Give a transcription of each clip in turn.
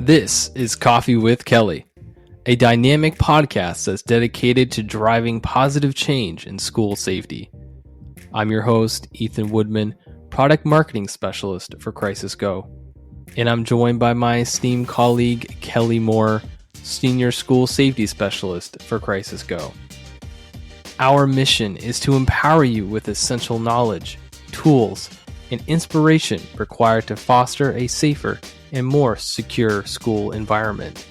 This is Coffee with Kelly, a dynamic podcast that's dedicated to driving positive change in school safety. I'm your host, Ethan Woodman, Product Marketing Specialist for Crisis Go, and I'm joined by my esteemed colleague, Kelly Moore, Senior School Safety Specialist for Crisis Go. Our mission is to empower you with essential knowledge, tools, and inspiration required to foster a safer and more secure school environment.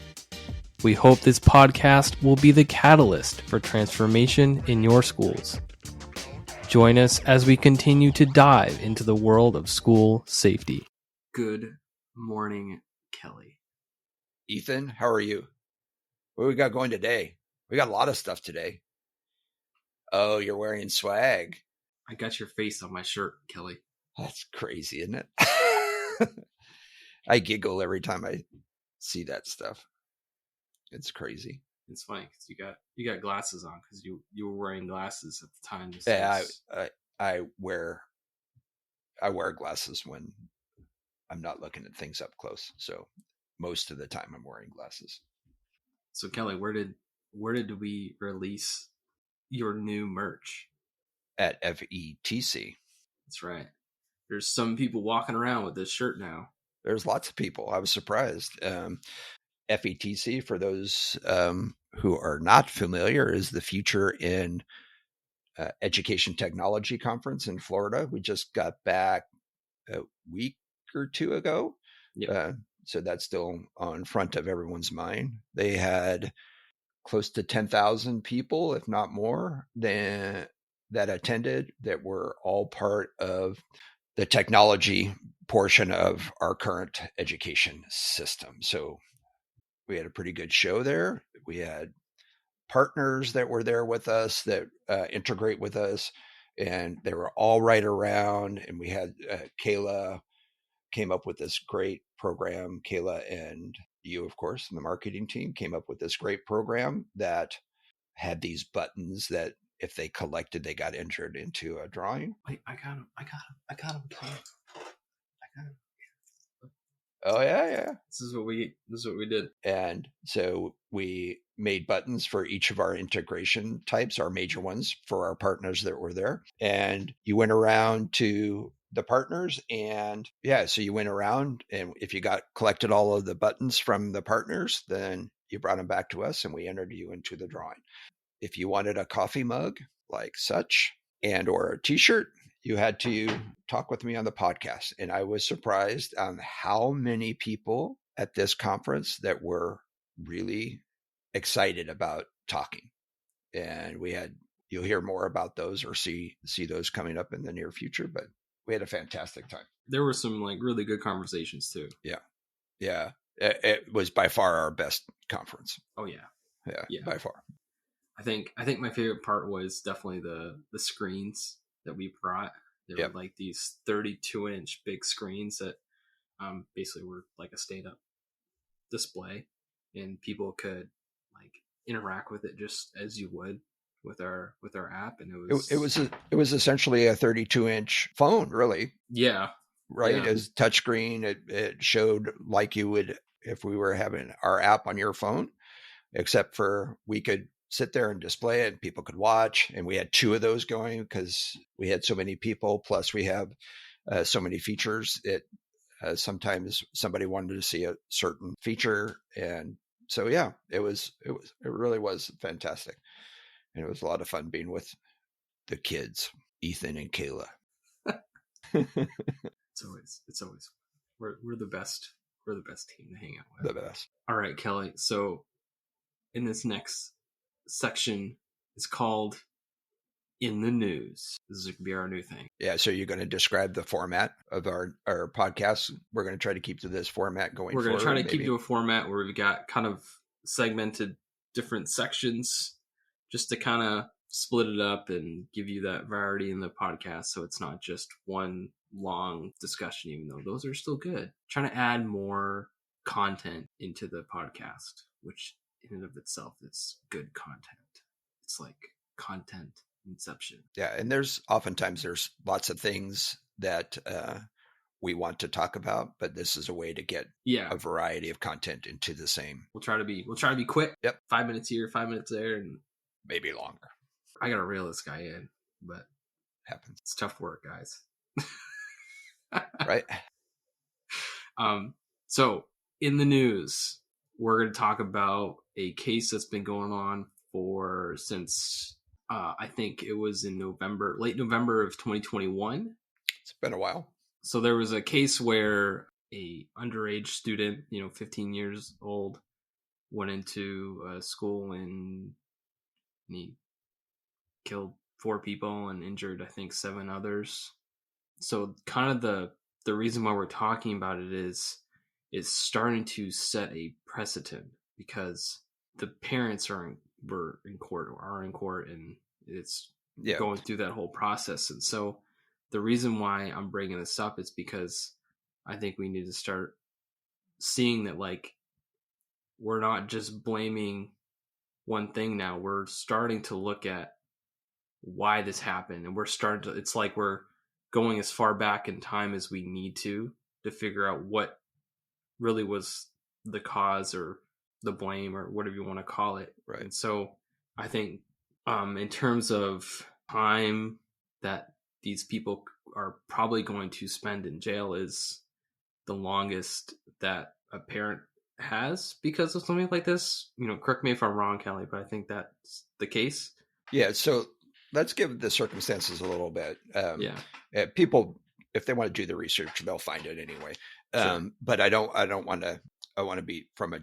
We hope this podcast will be the catalyst for transformation in your schools. Join us as we continue to dive into the world of school safety. Good morning, Kelly. Ethan, how are you? What do we got going today? We got a lot of stuff today. Oh, you're wearing swag. I got your face on my shirt, Kelly. That's crazy, isn't it? I giggle every time I see that stuff. It's crazy. It's funny because you got glasses on because you were wearing glasses at the time. Yeah, I wear glasses when I'm not looking at things up close. So most of the time I'm wearing glasses. So Kelly, where did we release your new merch? At FETC. That's right. There's some people walking around with this shirt now. There's lots of people. I was surprised. FETC, for those who are not familiar, is the Future in Education Technology Conference in Florida. We just got back a week or two ago. Yep. So that's still on front of everyone's mind. They had close to 10,000 people, if not more, that attended, that were all part of the technology portion of our current education system. So we had a pretty good show there. We had partners that were there with us that integrate with us, and they were all right around. And we had Kayla came up with this great program. Kayla and you, of course, and the marketing team came up with this great program that had these buttons that if they collected, they got entered into a drawing. Wait, I got him. Kelly. I got him. Oh yeah. This is what we did. And so we made buttons for each of our integration types, our major ones for our partners that were there. And you went around to the partners, and so you went around, and if you collected all of the buttons from the partners, then you brought them back to us and we entered you into the drawing. If you wanted a coffee mug like such and or a t-shirt, you had to talk with me on the podcast. And I was surprised on how many people at this conference that were really excited about talking. And you'll hear more about those or see those coming up in the near future, but we had a fantastic time. There were some really good conversations too. Yeah. It was by far our best conference. Oh yeah. Yeah. By far. I think my favorite part was definitely the screens that we brought. They were like these 32-inch big screens that basically were like a stayed-up display, and people could interact with it just as you would with our app. And it was essentially a 32-inch phone, really. Yeah. Right. Yeah. It was touchscreen. It showed like you would if we were having our app on your phone, except for we could sit there and display it and people could watch. And we had 2 of those going because we had so many people. Plus we have so many features. Sometimes somebody wanted to see a certain feature. And so, it really was fantastic. And it was a lot of fun being with the kids, Ethan and Kayla. It's always, we're the best. We're the best team to hang out with. The best. All right, Kelly. So in this next section, it's called In the News. This is going to be our new thing. Yeah. So you're going to describe the format of our podcast. We're going to try to keep to this format going forward. We're going to try to keep to a format where we've got kind of segmented different sections just to kind of split it up and give you that variety in the podcast. So it's not just one long discussion, even though those are still good. Trying to add more content into the podcast, which in and of itself is good content. It's like content inception. Yeah. And there's oftentimes lots of things that we want to talk about, but this is a way to get a variety of content into the same. We'll try to be quick. Yep. 5 minutes here, 5 minutes there, and maybe longer. I gotta reel this guy in, but happens. It's tough work, guys. Right. So in the news, we're going to talk about a case that's been going on since I think it was in late November of 2021. It's been a while. So there was a case where a underage student, 15 years old, went into a school and he killed 4 people and injured, I think, 7 others. So kind of the reason why we're talking about it is it's starting to set a precedent because the parents are in court, and it's going through that whole process. And so the reason why I'm bringing this up is because I think we need to start seeing that, like, we're not just blaming one thing now. We're starting to look at why this happened, and it's like we're going as far back in time as we need to figure out what really was the cause or the blame or whatever you want to call it. Right. And so I think in terms of time that these people are probably going to spend in jail is the longest that a parent has because of something like this. Correct me if I'm wrong, Kelly, but I think that's the case. Yeah. So let's give the circumstances a little bit. People, if they want to do the research, they'll find it anyway. Sure. But I want to be from a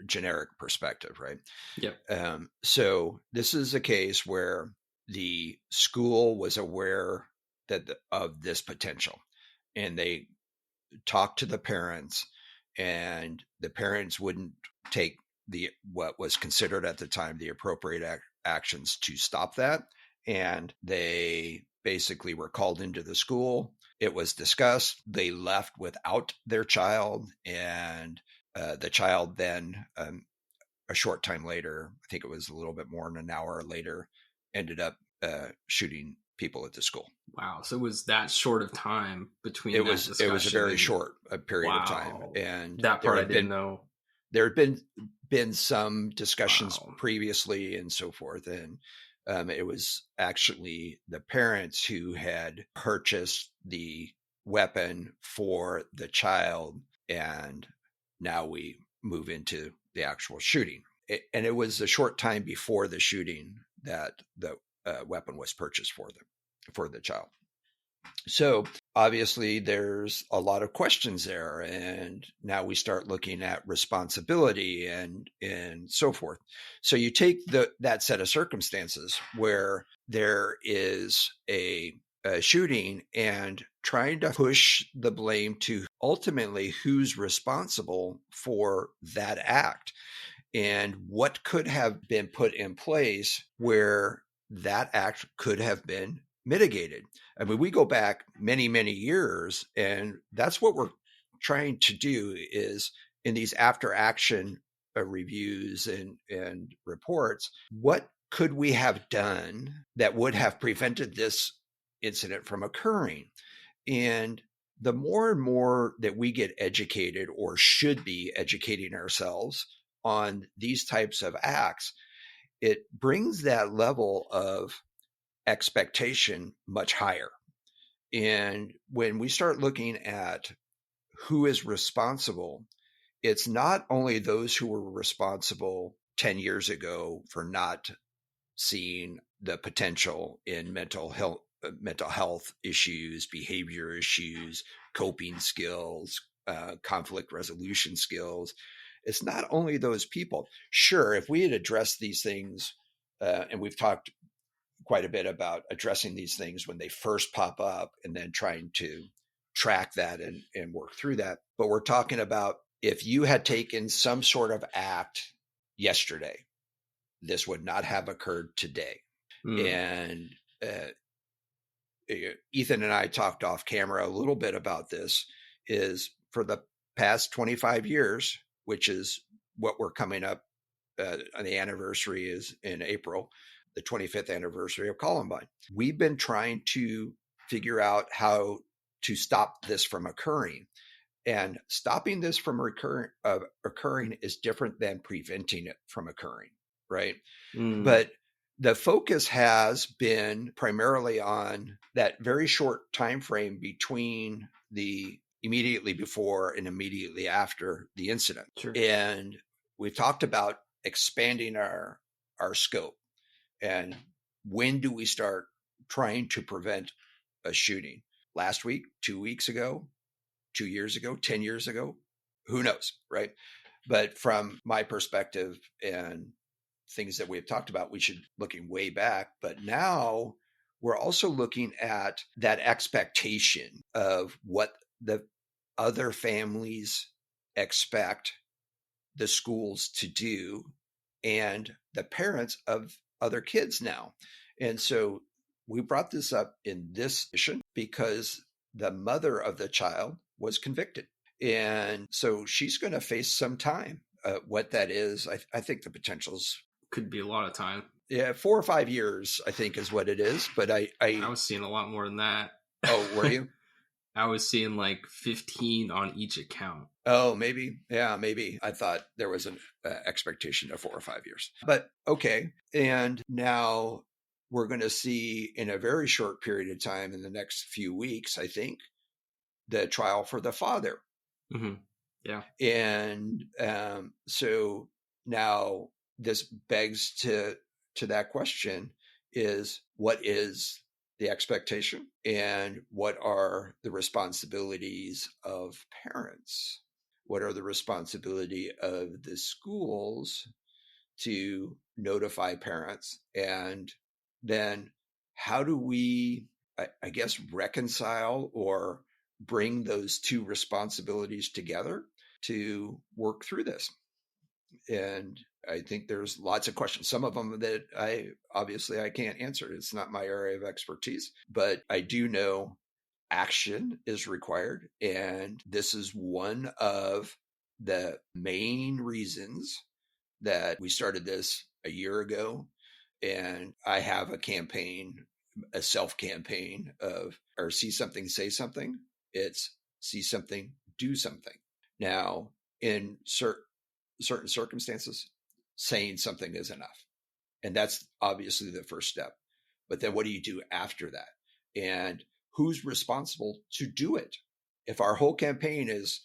generic perspective, right? Yep. So this is a case where the school was aware of this potential, and they talked to the parents, and the parents wouldn't take what was considered at the time the appropriate actions to stop that. And they basically were called into the school. It was discussed. They left without their child. And the child then, a short time later, I think it was a little bit more than an hour later, ended up shooting people at the school. Wow. So it was that short of time between it was a very short period of time. And that part I didn't know. There had been some discussions previously and so forth. And it was actually the parents who had purchased the weapon for the child. And now we move into the actual shooting. And it was a short time before the shooting that the weapon was purchased for the child. So obviously there's a lot of questions there. And now we start looking at responsibility and so forth. So you take that set of circumstances where there is a shooting and trying to push the blame to ultimately who's responsible for that act and what could have been put in place where that act could have been mitigated. I mean, we go back many, many years, and that's what we're trying to do is in these after action reviews and reports, what could we have done that would have prevented this incident from occurring? And the more and more that we get educated or should be educating ourselves on these types of acts, it brings that level of expectation much higher. And when we start looking at who is responsible, it's not only those who were responsible 10 years ago for not seeing the potential in mental health issues, behavior issues, coping skills, conflict resolution skills. It's not only those people. Sure, if we had addressed these things, and we've talked quite a bit about addressing these things when they first pop up and then trying to track that and work through that. But we're talking about if you had taken some sort of act yesterday, this would not have occurred today. And Ethan and I talked off camera a little bit about this, is for the past 25 years, which is what we're coming up on the anniversary is in April, the 25th anniversary of Columbine. We've been trying to figure out how to stop this from occurring. And stopping this from occurring is different than preventing it from occurring, right? But the focus has been primarily on that very short time frame between the immediately before and immediately after the incident. Sure. And we've talked about expanding our scope. And when do we start trying to prevent a shooting? Last week, 2 weeks ago, 2 years ago, 10 years ago, who knows, right? But from my perspective and things that we've talked about, we should looking way back. But now we're also looking at that expectation of what the other families expect the schools to do and the parents of other kids now. And so we brought this up in this issue because the mother of the child was convicted. And so she's going to face some time. What that is, I think the potential's could be a lot of time. Yeah, 4 or 5 years, I think, is what it is. But I was seeing a lot more than that. Oh, were you? I was seeing like 15 on each account. Oh, maybe. Yeah, maybe. I thought there was an expectation of 4 or 5 years. But okay. And now we're going to see in a very short period of time, in the next few weeks, I think, the trial for the father. Mm-hmm. Yeah. And so now this begs to that question is, what is the expectation and what are the responsibilities of parents? What are the responsibility of the schools to notify parents? And then how do we, I guess, reconcile or bring those two responsibilities together to work through this? And I think there's lots of questions. Some of them that I can't answer. It's not my area of expertise, but I do know action is required. And this is one of the main reasons that we started this a year ago. And I have a campaign, a self campaign of, or see something, say something. It's see something, do something. Now, in certain circumstances, saying something is enough. And that's obviously the first step. But then what do you do after that? And who's responsible to do it? If our whole campaign is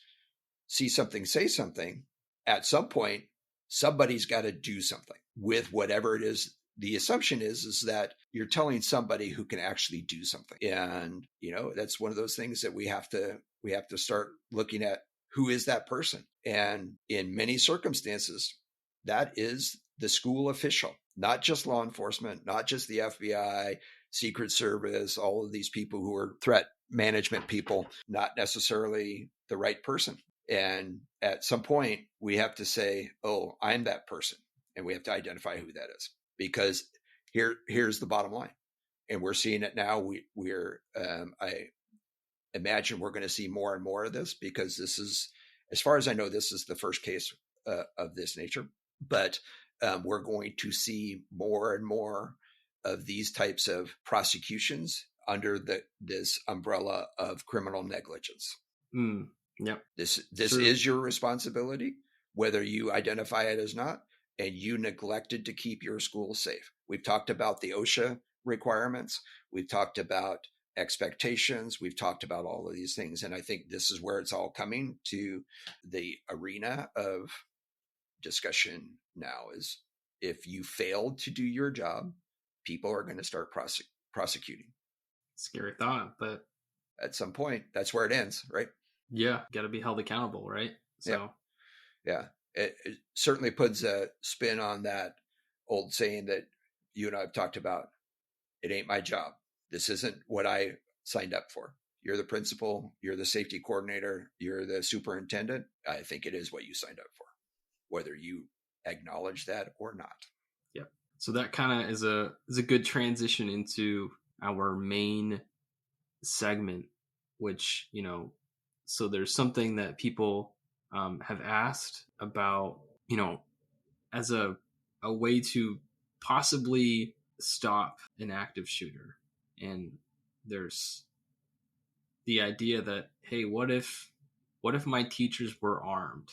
see something, say something, at some point, somebody's got to do something with whatever it is. The assumption is that you're telling somebody who can actually do something. And, that's one of those things that we have to start looking at. Who is that person? And in many circumstances, that is the school official, not just law enforcement, not just the FBI, Secret Service, all of these people who are threat management people, not necessarily the right person. And at some point, we have to say, oh, I'm that person. And we have to identify who that is. Because here's the bottom line. And we're seeing it now. I imagine we're going to see more and more of this, because this is, as far as I know, this is the first case of this nature. But we're going to see more and more of these types of prosecutions under this umbrella of criminal negligence. Yep. This is your responsibility, whether you identify it as not, and you neglected to keep your school safe. We've talked about the OSHA requirements. We've talked about expectations. We've talked about all of these things. And I think this is where it's all coming to the arena of discussion now is, if you failed to do your job, people are going to start prosecuting. Scary thought, but at some point, that's where it ends, right? Yeah. Got to be held accountable, right? So, yeah. It certainly puts a spin on that old saying that you and I have talked about. It ain't my job. This isn't what I signed up for. You're the principal. You're the safety coordinator. You're the superintendent. I think it is what you signed up for, whether you acknowledge that or not. Yep. So that kind of is a good transition into our main segment, which, so there's something that people have asked about, as a way to possibly stop an active shooter. And there's the idea that, hey, what if my teachers were armed?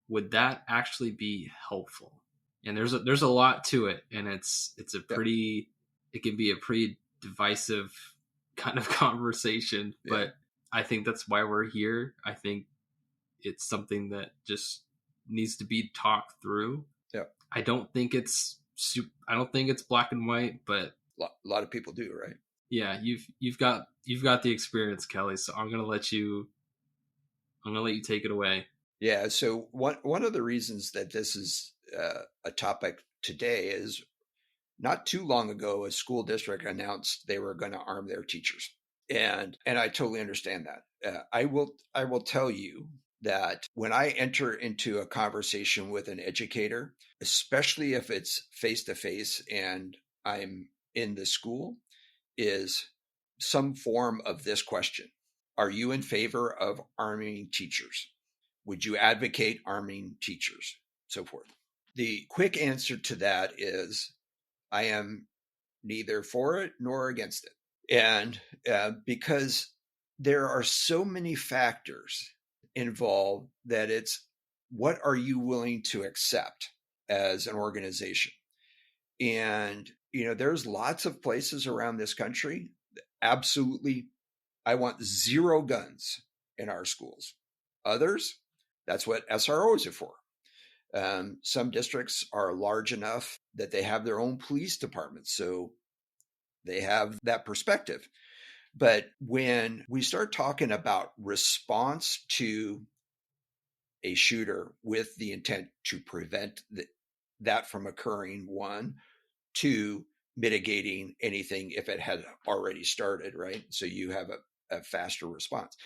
Would that actually be helpful? And there's a lot to it, and it's a Yeah. pretty it can be a pretty divisive kind of conversation, Yeah. but I think that's why we're here. I think it's something that just needs to be talked through. Yeah. I don't think it's black and white, but A lot of people do, right? yeah, you've got the experience, Kelly. So I'm gonna let you take it away. Yeah. So one of the reasons that this is a topic today is not too long ago, a school district announced they were going to arm their teachers, and I totally understand that. I will tell you that when I enter into a conversation with an educator, especially if it's face to face and I'm in the school, is some form of this question: are you in favor of arming teachers? Would you advocate arming teachers? So forth. The quick answer to that is I am neither for it nor against it. And because there are so many factors involved that it's what are you willing to accept as an organization? And, there's lots of places around this country. Absolutely. I want zero guns in our schools. Others, that's what SROs are for. Some districts are large enough that they have their own police departments. So they have that perspective. But when we start talking about response to a shooter with the intent to prevent that from occurring, one, two, mitigating anything if it had already started, right? So you have a faster response.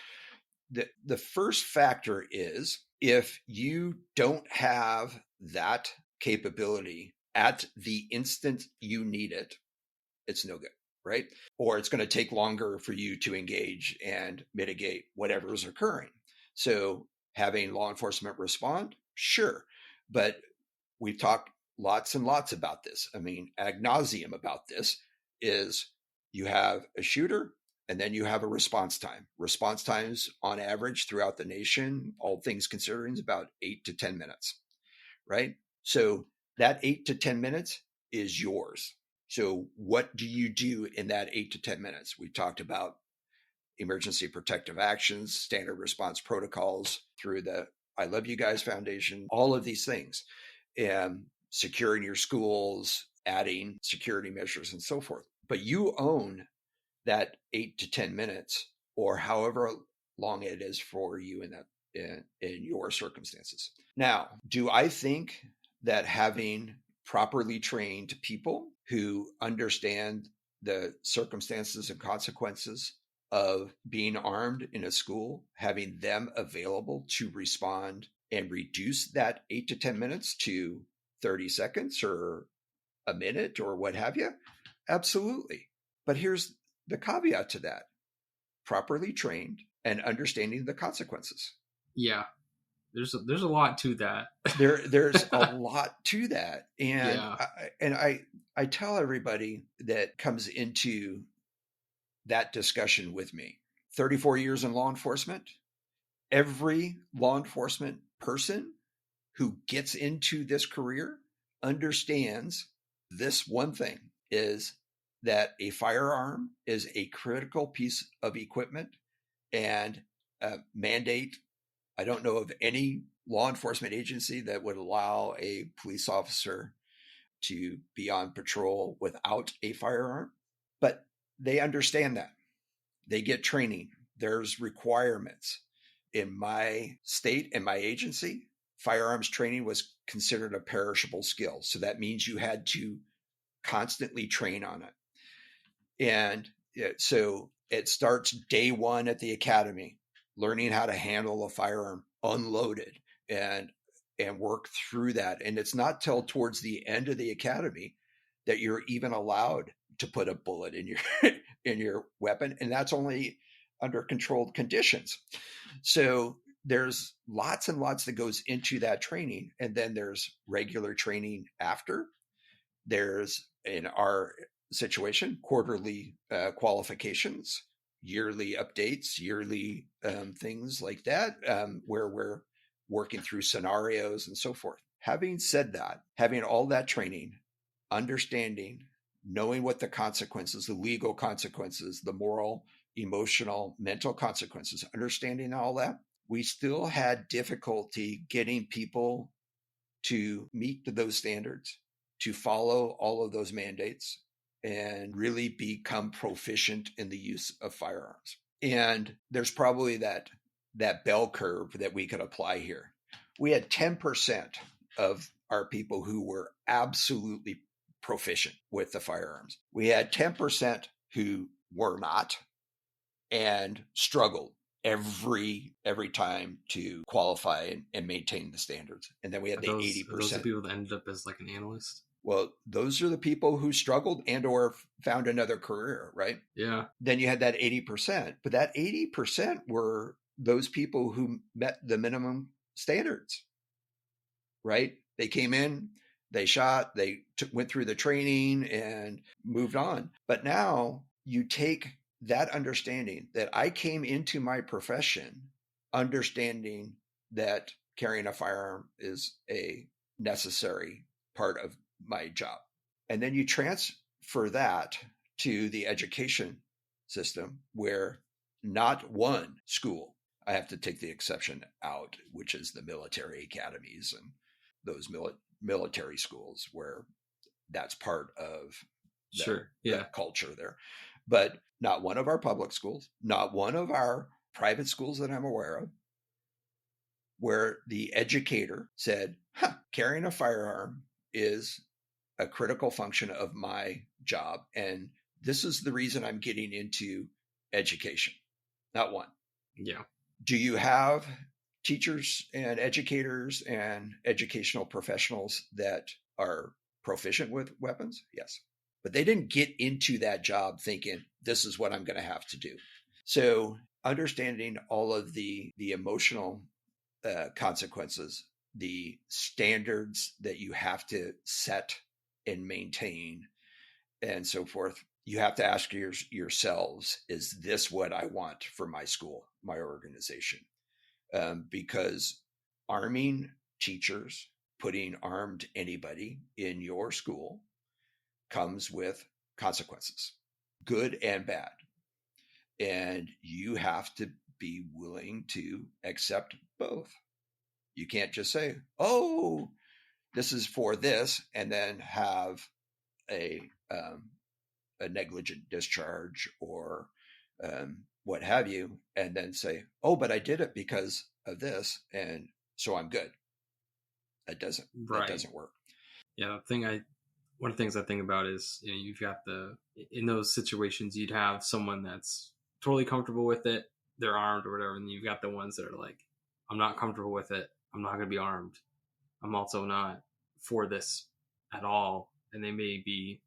The first factor is if you don't have that capability at the instant you need it, it's no good, right? Or it's going to take longer for you to engage and mitigate whatever is occurring. So having law enforcement respond, sure. But we've talked lots and lots about this. I mean, ad nauseum about this is you have a shooter and then you have a response time. Response times on average throughout the nation, all things considering, is about 8 to 10 minutes, right? So that 8 to 10 minutes is yours. So what do you do in that 8 to 10 minutes? We talked about emergency protective actions, standard response protocols through the I Love You Guys Foundation, all of these things, and securing your schools, adding security measures and so forth. But you own that 8 to 10 minutes or however long it is for you in your circumstances. Now, do I think that having properly trained people who understand the circumstances and consequences of being armed in a school, having them available to respond and reduce that 8 to 10 minutes to 30 seconds or a minute or what have you? Absolutely. But here's the caveat to that: properly trained and understanding the consequences. Yeah, there's a lot to that. There's a lot to that, and Yeah. I tell everybody that comes into that discussion with me, 34 years in law enforcement, every law enforcement person who gets into this career understands this one thing is that a firearm is a critical piece of equipment and a mandate. I don't know of any law enforcement agency that would allow a police officer to be on patrol without a firearm, but they understand that. They get training. There's requirements. In my state and my agency, firearms training was considered a perishable skill. So that means you had to constantly train on it. And so it starts day one at the academy, learning how to handle a firearm unloaded and work through that. And it's not till towards the end of the academy that you're even allowed to put a bullet in your in your weapon, and that's only under controlled conditions. So there's lots and lots that goes into that training, and then there's regular training after. There's, in our situation, quarterly qualifications yearly updates, yearly things like that, where we're working through scenarios and so forth. Having said that, having all that training, understanding, knowing what the consequences, the legal consequences, the moral, emotional, mental consequences, understanding all that, we still had difficulty getting people to meet those standards, to follow all of those mandates, and really become proficient in the use of firearms. And there's probably that bell curve that we could apply here. We had 10% of our people who were absolutely proficient with the firearms. We had 10% who were not and struggled every time to qualify and maintain the standards. And then we had the 80%. Are those the people that ended up as like an analyst? Well, those are the people who struggled and or found another career, right? Yeah. Then you had that 80%, but that 80% were those people who met the minimum standards, right? They came in, they shot, they went through the training and moved on. But now you take that understanding that I came into my profession understanding that carrying a firearm is a necessary part of my job. And then you transfer that to the education system where not one school, I have to take the exception out, which is the military academies and those military schools where that's part of the culture there. But not one of our public schools, not one of our private schools that I'm aware of, where the educator said, carrying a firearm is a critical function of my job. And this is the reason I'm getting into education. Not one. Yeah. Do you have teachers and educators and educational professionals that are proficient with weapons? Yes. But they didn't get into that job thinking, this is what I'm going to have to do. So understanding all of the emotional consequences, the standards that you have to set and maintain and so forth, you have to ask yourselves, is this what I want for my school, my organization? Because arming teachers, putting armed anybody in your school comes with consequences, good and bad. And you have to be willing to accept both. You can't just say, oh, this is for this, and then have a negligent discharge or what have you, and then say, oh, but I did it because of this, and so I'm good. That doesn't work. Yeah, one of the things I think about is, you've got in those situations, you'd have someone that's totally comfortable with it, they're armed or whatever, and you've got the ones that are like, I'm not comfortable with it, I'm not going to be armed, I'm also not for this at all, and they may be,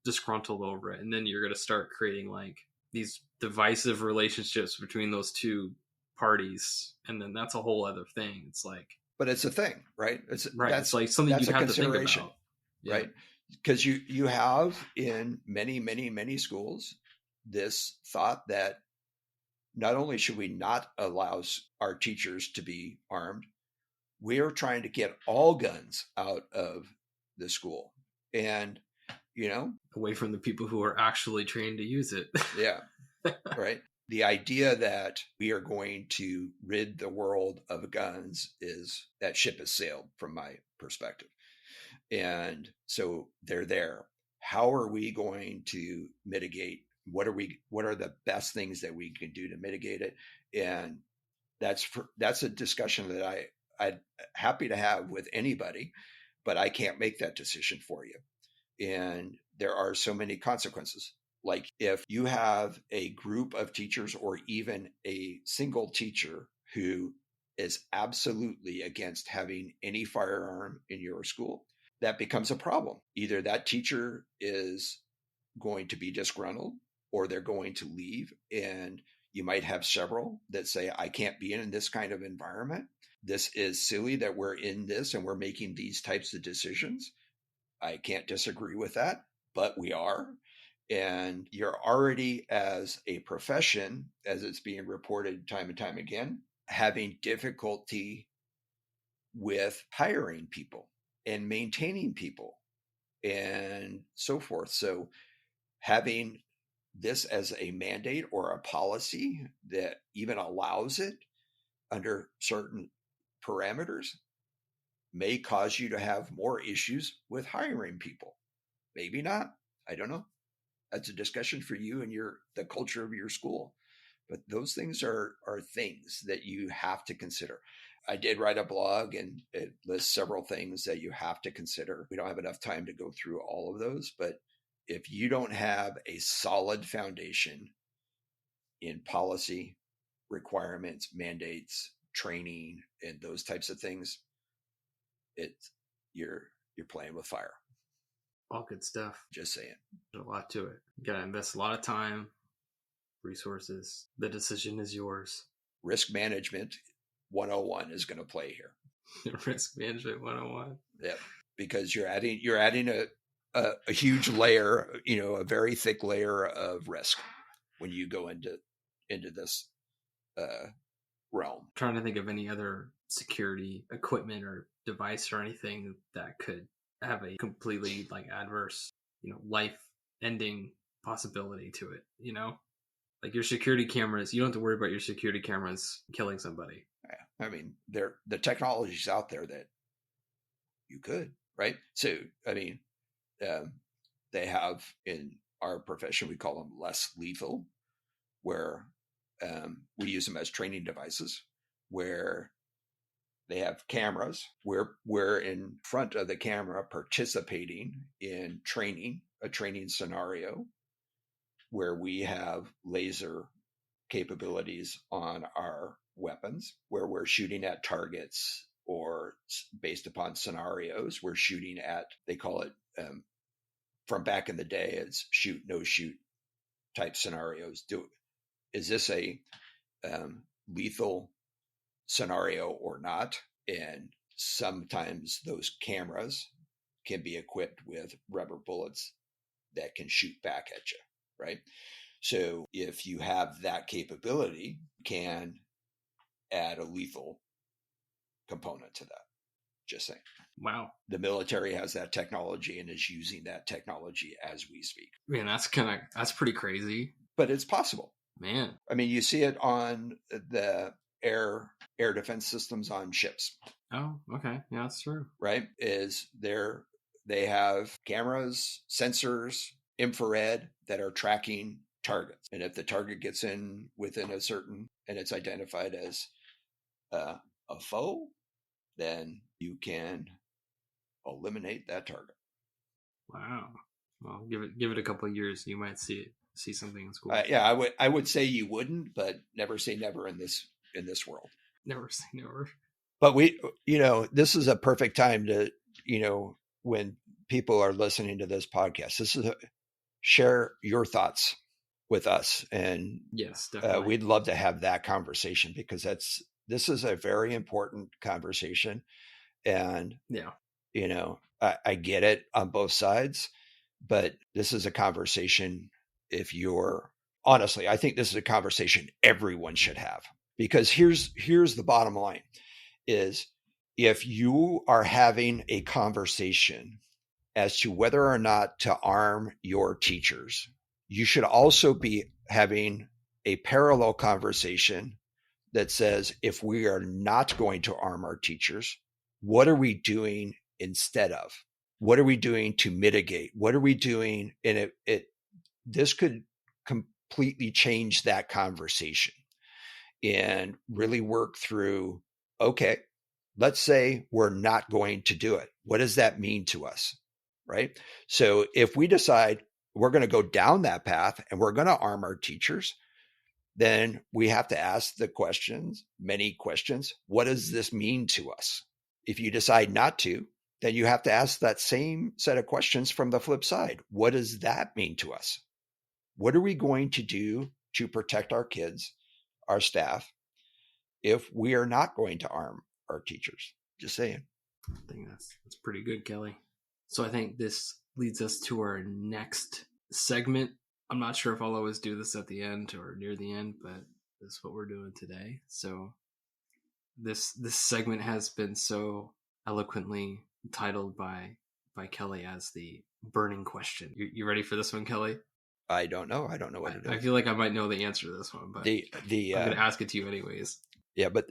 disgruntled over it, and then you're going to start creating like these divisive relationships between those two parties, and then that's a whole other thing. It's like, but it's a thing, right? It's like something you have to think about, right? Because you have in many schools this thought that not only should we not allow our teachers to be armed, we are trying to get all guns out of the school and away from the people who are actually trained to use it. Yeah. Right. The idea that we are going to rid the world of guns is that ship has sailed from my perspective. And so they're there. How are we going to mitigate? What are the best things that we can do to mitigate it? And that's a discussion that I'd happy to have with anybody, but I can't make that decision for you. And there are so many consequences. Like if you have a group of teachers or even a single teacher who is absolutely against having any firearm in your school, that becomes a problem. Either that teacher is going to be disgruntled or they're going to leave. And you might have several that say, I can't be in this kind of environment. This is silly that we're in this and we're making these types of decisions. I can't disagree with that, but we are. And you're already, as a profession, as it's being reported time and time again, having difficulty with hiring people and maintaining people and so forth. So having this as a mandate or a policy that even allows it under certain parameters may cause you to have more issues with hiring people. Maybe not. I don't know. That's a discussion for you and the culture of your school. But those things are things that you have to consider. I did write a blog and it lists several things that you have to consider. We don't have enough time to go through all of those, but if you don't have a solid foundation in policy, requirements, mandates, training, and those types of things, it's you're playing with fire. All good stuff. Just saying. There's a lot to it. You gotta invest a lot of time, resources. The decision is yours. Risk management 101 is going to play here. Risk management 101. Yeah, because you're adding a huge layer, a very thick layer of risk when you go into this realm. I'm trying to think of any other security equipment or device or anything that could have a completely adverse, life-ending possibility to it. Like your security cameras, you don't have to worry about your security cameras killing somebody. Yeah. I mean, the technology's out there that you could, right? So, I mean, they have, in our profession, we call them less lethal, where we use them as training devices, where they have cameras. We're in front of the camera participating in a training scenario where we have laser capabilities on our weapons, where we're shooting at targets or based upon scenarios. We're shooting at, they call it from back in the day, it's shoot, no shoot type scenarios. Is this a lethal scenario or not? And sometimes those cameras can be equipped with rubber bullets that can shoot back at you, right? So if you have that capability, you can add a lethal component to that. Just saying. Wow. The military has that technology and is using that technology as we speak. Man, that's pretty crazy. But it's possible. Man. I mean, you see it on the air defense systems on ships. Oh, okay. Yeah, that's true. Right? They have cameras, sensors, infrared that are tracking targets. And if the target gets within a certain, and it's identified as a foe, then you can eliminate that target. Wow. Well, give it a couple of years, you might see something in school. Yeah, I would say you wouldn't, but never say never in this world. Never say never. But this is a perfect time to, when people are listening to this podcast, share your thoughts with us. And yes, definitely. We'd love to have that conversation, because this is a very important conversation. And, yeah, I get it on both sides, but this is a conversation. Honestly, I think this is a conversation everyone should have, because here's the bottom line is, if you are having a conversation as to whether or not to arm your teachers, you should also be having a parallel conversation that says, if we are not going to arm our teachers, what are we doing instead of? What are we doing to mitigate? What are we doing? And this could completely change that conversation and really work through, okay, let's say we're not going to do it. What does that mean to us? Right? So if we decide we're going to go down that path and we're going to arm our teachers, then we have to ask many questions. What does this mean to us? If you decide not to, then you have to ask that same set of questions from the flip side. What does that mean to us? What are we going to do to protect our kids, our staff, if we are not going to arm our teachers? Just saying. I think that's pretty good, Kelly. So I think this leads us to our next segment I'm not sure if I'll always do this at the end or near the end, but this is what we're doing today. So this segment has been so eloquently titled by Kelly as the burning question. You ready for this one, Kelly? I don't know. I don't know what it is. I feel like I might know the answer to this one, but I'm going to ask it to you anyways. Yeah, but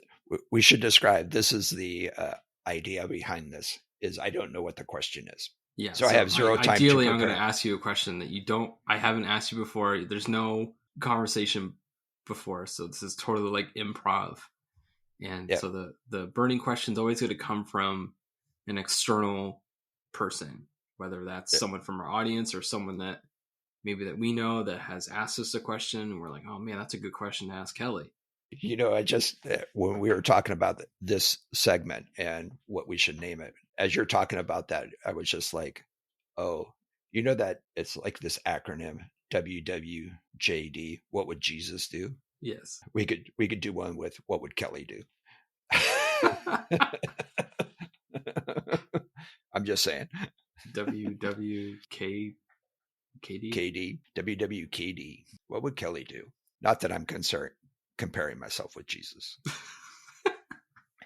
we should describe. This is the idea behind this. Is I don't know what the question is. Yeah. So I have zero time. Ideally, I'm going to ask you a question that I haven't asked you before. There's no conversation before, so this is totally like improv. And so the burning question is always going to come from an external person, whether that's someone from our audience or someone that maybe that we know that has asked us a question, and we're like, oh man, that's a good question to ask Kelly. I just, when we were talking about this segment and what we should name it, as you're talking about that, I was just like, oh, that it's like this acronym, WWJD, what would Jesus do? Yes. We could do one with what would Kelly do? I'm just saying. WWKD? WWKD. What would Kelly do? Not that I'm comparing myself with Jesus.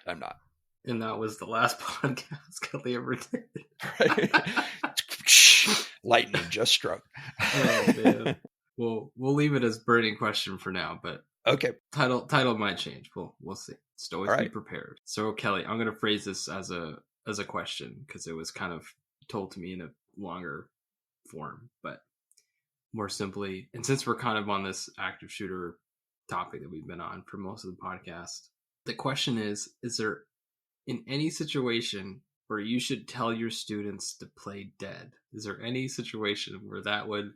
I'm not. And that was the last podcast Kelly ever did. Right? Lightning just struck. Oh, man. Well, we'll leave it as burning question for now, but okay. Title might change. We'll see. Just always be prepared. So Kelly, I'm going to phrase this as a question because it was kind of told to me in a longer form, but more simply, and since we're kind of on this active shooter topic that we've been on for most of the podcast, the question is there in any situation where you should tell your students to play dead? Is there any situation where that would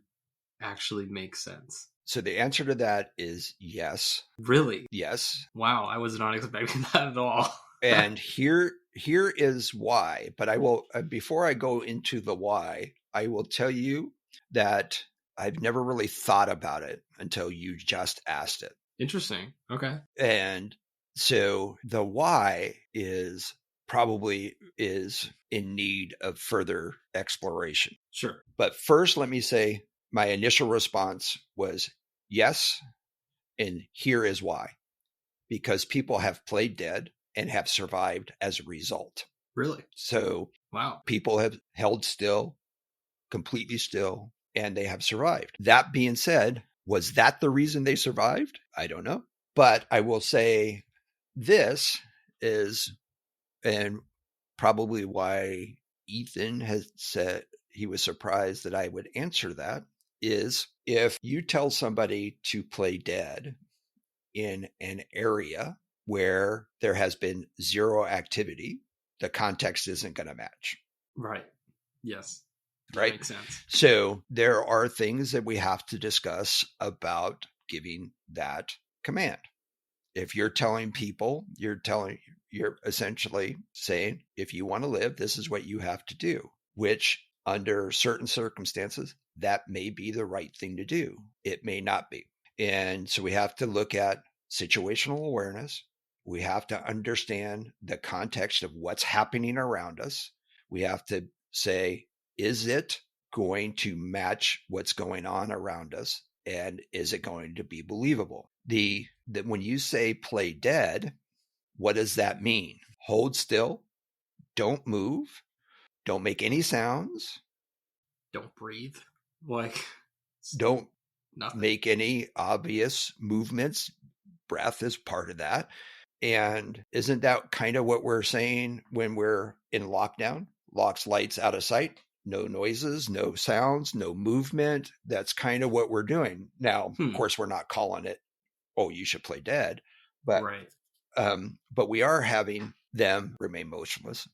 actually make sense? So the answer to that is yes. Really? Yes. Wow, I was not expecting that at all. And here is why. But I will, before I go into the why, I will tell you that I've never really thought about it until you just asked it. Interesting. Okay. And so the why is probably in need of further exploration. Sure. But first, let me say my initial response was yes. And here is why. Because people have played dead and have survived as a result. Really? So wow, people have held still, completely still, and they have survived. That being said, was that the reason they survived? I don't know. But I will say this is, and probably why Ethan has said he was surprised that I would answer that, is if you tell somebody to play dead in an area where there has been zero activity, the context isn't going to match. Right. Yes. Right. Makes sense. So there are things that we have to discuss about giving that command. If you're telling people, you're essentially saying, if you want to live, this is what you have to do, which under certain circumstances, that may be the right thing to do. It may not be. And so we have to look at situational awareness. We have to understand the context of what's happening around us. We have to say, is it going to match what's going on around us? And is it going to be believable? When you say play dead, what does that mean? Hold still, don't move, don't make any sounds. Don't breathe. Don't nothing. Make any obvious movements. Breath is part of that. And isn't that kind of what we're saying when we're in lockdown? Locks, lights, out of sight, no noises, no sounds, no movement. That's kind of what we're doing. Now, of course, we're not calling it, oh, you should play dead. But, right. But we are having them remain motionless,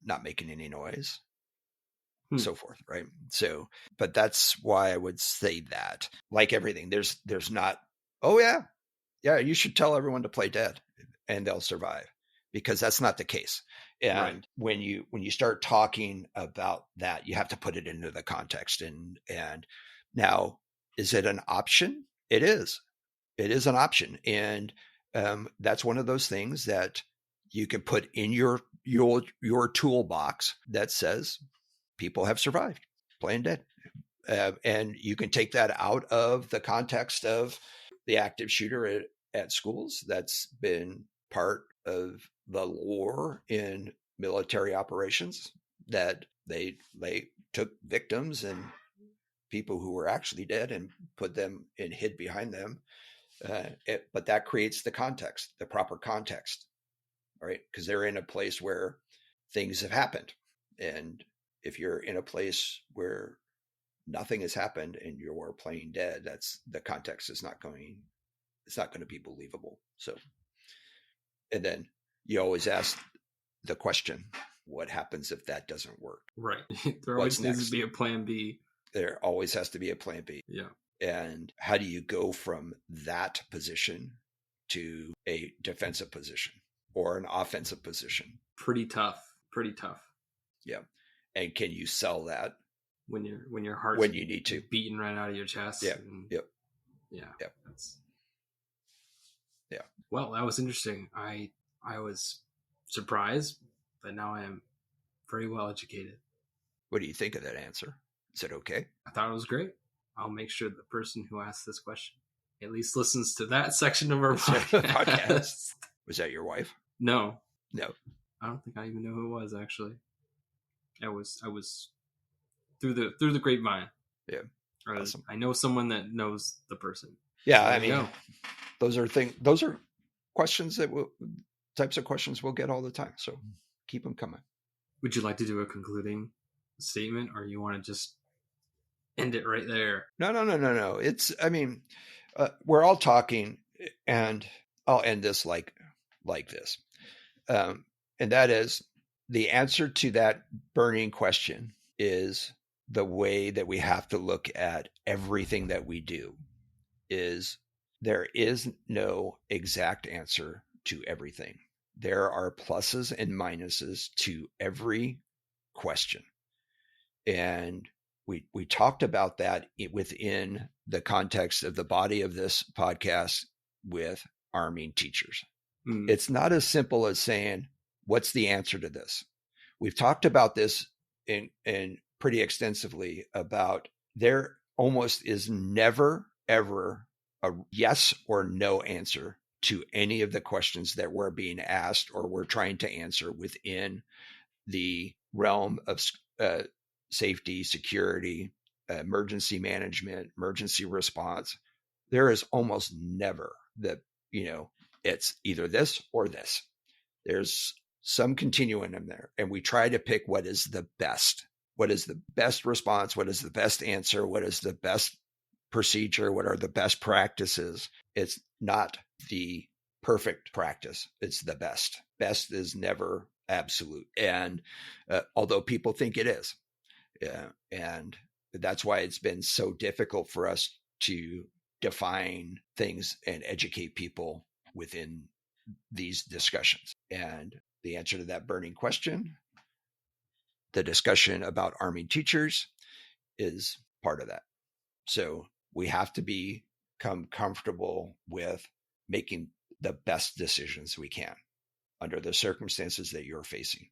not making any noise, so forth. Right. So, but that's why I would say that, like everything, there's not, oh yeah, you should tell everyone to play dead and they'll survive, because that's not the case. And right. when you start talking about that, you have to put it into the context. And now, is it an option? It is. It is an option. And that's one of those things that you can put in your toolbox that says people have survived playing dead. And you can take that out of the context of the active shooter at schools. That's been part of the lore in military operations, that they took victims and people who were actually dead and put them and hid behind them. But that creates the context, the proper context, right? Because they're in a place where things have happened. And if you're in a place where nothing has happened and you're playing dead, that's the context is not going, it's not going to be believable. So, and then you always ask the question, what happens if that doesn't work? Right. There always needs to be a plan B. There always has to be a plan B. Yeah. And how do you go from that position to a defensive position or an offensive position? Pretty tough. Yeah. And can you sell that when your heart's when you need to, beating right out of your chest? Yeah. Yeah. Yep. Yeah. Well, that was interesting. I was surprised, but now I am very well educated. What do you think of that answer? Is it okay? I thought it was great. I'll make sure the person who asked this question at least listens to that section of our podcast. Was that your wife? No. I don't think I even know who it was, actually. I was through the grapevine. Yeah. Awesome. I know someone that knows the person. Yeah, so I mean, those are questions types of questions we'll get all the time. So keep them coming. Would you like to do a concluding statement, or you want to just end it right there? No. It's, I mean, we're all talking, and I'll end this like this. And that is, the answer to that burning question is the way that we have to look at everything that we do. Is there is no exact answer to everything. There are pluses and minuses to every question. And we talked about that within the context of the body of this podcast with arming teachers. It's not as simple as saying, what's the answer to this? We've talked about this in pretty extensively about there almost is never, ever a yes or no answer to any of the questions that we're being asked or we're trying to answer within the realm of safety, security, emergency management, emergency response. There is almost never that, it's either this or this. There's some continuum in there, and we try to pick what is the best. What is the best response? What is the best answer? What is the best procedure? What are the best practices? It's not the perfect practice. It's the best. Best is never absolute. And although people think it is, and that's why it's been so difficult for us to define things and educate people within these discussions. And the answer to that burning question, the discussion about arming teachers, is part of that. So we have to become comfortable with making the best decisions we can under the circumstances that you're facing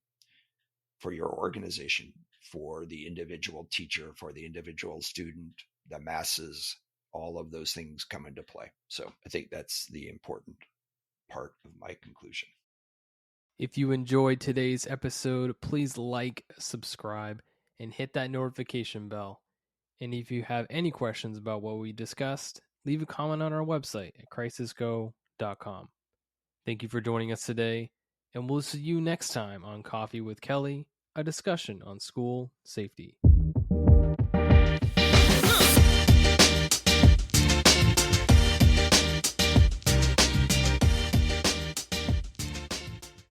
for your organization, for the individual teacher, for the individual student, the masses. All of those things come into play. So I think that's the important part of my conclusion. If you enjoyed today's episode, please like, subscribe, and hit that notification bell. And if you have any questions about what we discussed, leave a comment on our website at crisisgo.com. Thank you for joining us today, and we'll see you next time on Coffee with Kelly, a discussion on school safety.